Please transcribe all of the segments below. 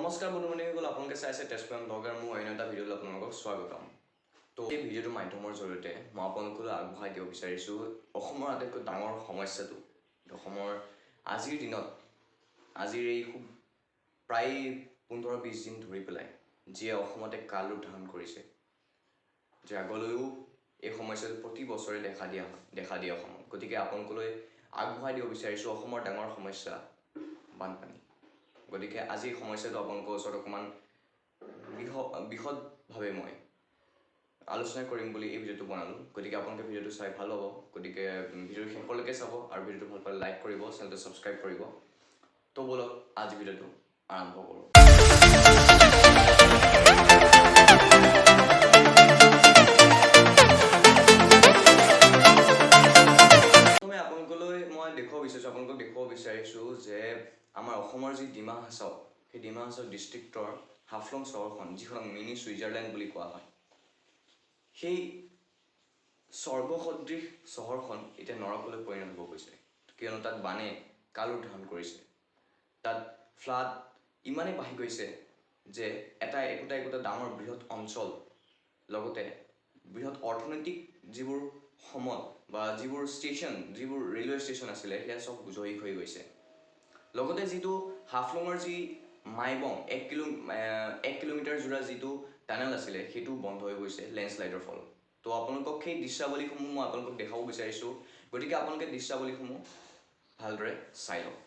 নমস্কাৰ বন্ধুসকল, আপোনালোকে চাইছে তেজপুৰ ব্লগাৰ মোৰ অন্য এটা ভিডিঅ'লৈ আপোনালোকক স্বাগতম। তো এই ভিডিঅ'টোৰ মাধ্যমৰ জৰিয়তে মই আপোনালোকলৈ আগবঢ়াই দিব বিচাৰিছোঁ অসমৰ আটাইতকৈ ডাঙৰ সমস্যাটো। অসমৰ আজিৰ দিনত আজিৰ এই খুব প্ৰায় 15-20 দিন ধৰি পেলাই যিয়ে অসমতে কাল ৰূপ ধাৰণ কৰিছে, যে আগলৈও এই সমস্যাটো প্ৰতি বছৰে দেখা দিয়ে অসমত। গতিকে আপোনালোকলৈ আগবঢ়াই দিব বিচাৰিছোঁ অসমৰ ডাঙৰ সমস্যা বানপানী। গতিকে আজি সমস্যাটো আপোনালোকৰ ওচৰত অকণমান বিশদভাৱে মই আলোচনা কৰিম বুলি এই ভিডিঅ'টো বনালোঁ। গতিকে আপোনালোকে ভিডিঅ'টো চাই ভাল পাব। গতিকে ভিডিঅ'ৰ শেষলৈকে চাব আৰু ভিডিঅ'টো ভাল পালে লাইক কৰিব, চেনেলটো ছাবস্ক্ৰাইব কৰিব। তো বলক আজি ভিডিঅ'টো আৰম্ভ কৰোঁ। প্ৰথমে আপোনালোকক দেখুৱাব বিচাৰিছোঁ যে আমাৰ অসমৰ যি ডিমা হাছাও, সেই ডিমা হাছাও ডিষ্ট্ৰিক্টৰ হাফলং চহৰখন, যিখন মিনি ছুইজাৰলেণ্ড বুলি কোৱা হয়, সেই স্বৰ্গসদৃশ চহৰখন এতিয়া নৰকলৈ পৰিণত হ'ব গৈছে। কিয়নো তাত বানে কাল ৰূপ ধাৰণ কৰিছে। তাত ফ্লাড ইমানেই বাঢ়ি গৈছে যে একোটা ডাঙৰ বৃহৎ অঞ্চল, লগতে বৃহৎ অৰ্থনৈতিক যিবোৰ সমল বা যিবোৰ ৰেলৱে ষ্টেচন আছিলে, সেয়া চব জয়ী হৈ গৈছে। লগতে যিটো হাফলঙৰ যি মাইবং 1 কিলোমিটাৰ জোৰা যিটো টানেল আছিলে, সেইটো বন্ধ হৈ গৈছে লেণ্ডশ্লাইডৰ ফলত। তো আপোনালোকক সেই দৃশ্যাৱলীসমূহ মই আপোনালোকক দেখাব বিচাৰিছোঁ। গতিকে আপোনালোকে দৃশ্যাৱলীসমূহ ভালদৰে চাই লওক।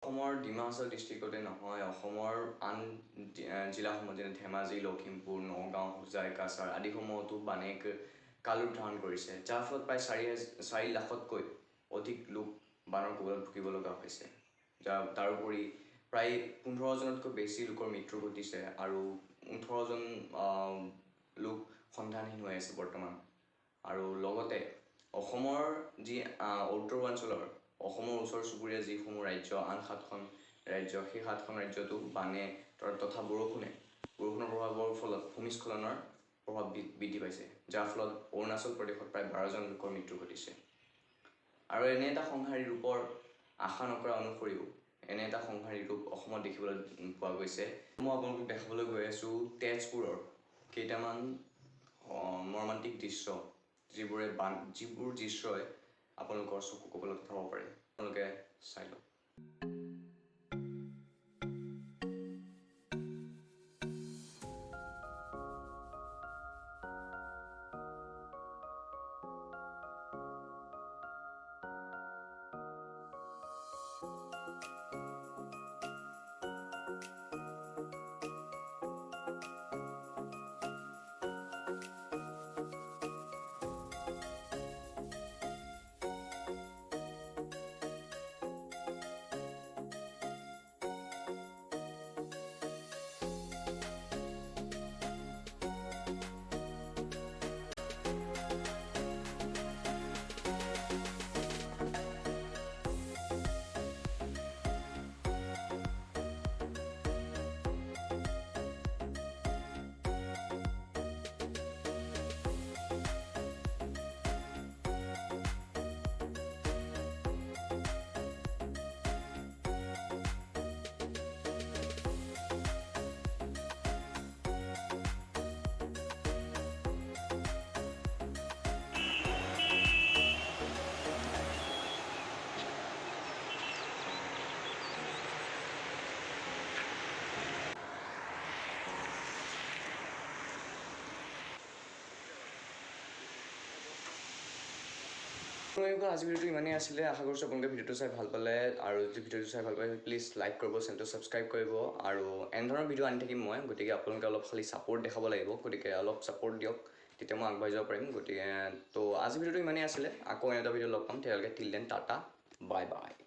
অসমৰ ডিমা হাছাও ডিষ্ট্ৰিক্টতে নহয়, অসমৰ আন জিলাসমূহ যেনে ধেমাজি, লখিমপুৰ, নগাঁও, হোজাই, কাছাৰ আদিসমূহতো বানে কাল ৰূপ ধাৰণ কৰিছে, যাৰ ফলত প্ৰায় 4 লাখতকৈ অধিক লোক বানৰ কবলত ভুগিব লগা হৈছে। তাৰোপৰি প্ৰায় 15জনতকৈ বেছি লোকৰ মৃত্যু ঘটিছে আৰু 18জন লোক সন্ধানহীন হৈ আছে বৰ্তমান। আৰু লগতে অসমৰ যি উত্তৰাঞ্চলৰ অসমৰ ওচৰ চুবুৰীয়া যিসমূহ ৰাজ্য, আন 7খন ৰাজ্য, সেই 7খন ৰাজ্যতো বানে তথা বৰষুণৰ প্ৰভাৱৰ ফলত ভূমিস্খলনৰ প্ৰভাৱ বৃদ্ধি পাইছে, যাৰ ফলত অৰুণাচল প্ৰদেশত প্ৰায় 12জন লোকৰ মৃত্যু ঘটিছে। আৰু এনে এটা সংহাৰী ৰূপৰ আশা নকৰা অনুসৰিও এনে এটা সংহাৰী ৰূপ অসমত দেখিবলৈ পোৱা গৈছে। মই আপোনালোকক দেখাবলৈ গৈ আছোঁ তেজপুৰৰ কেইটামান মৰ্মান্তিক দৃশ্য, যিবোৰ দৃশ্যই আপোনালোকৰ চকু কপলত উঠাব পাৰে। আপোনালোকে চাই লওক। আজি ভিডিঅ'টো ইমানেই আছিলে আশা কৰিছোঁ আপোনালোকে ভিডিঅ'টো চাই ভাল পালে আৰু যদি ভিডিঅ'টো চাই ভাল পালে প্লিজ লাইক কৰিব চেনেলটো ছাবস্ক্ৰাইব কৰিব আৰু এনেধৰণৰ ভিডিঅ' আনি থাকিম মই গতিকে আপোনালোকে অলপ খালি ছাপোৰ্ট দেখাব লাগিব গতিকে অলপ ছাপোৰ্ট দিয়ক তেতিয়া মই আগবাঢ়ি যাব পাৰিম গতিকে তো আজি ভিডিঅ'টো ইমানেই আছিলে আকৌ এটা ভিডিঅ' লগ পাম তেতিয়ালৈকে till then tata bye bye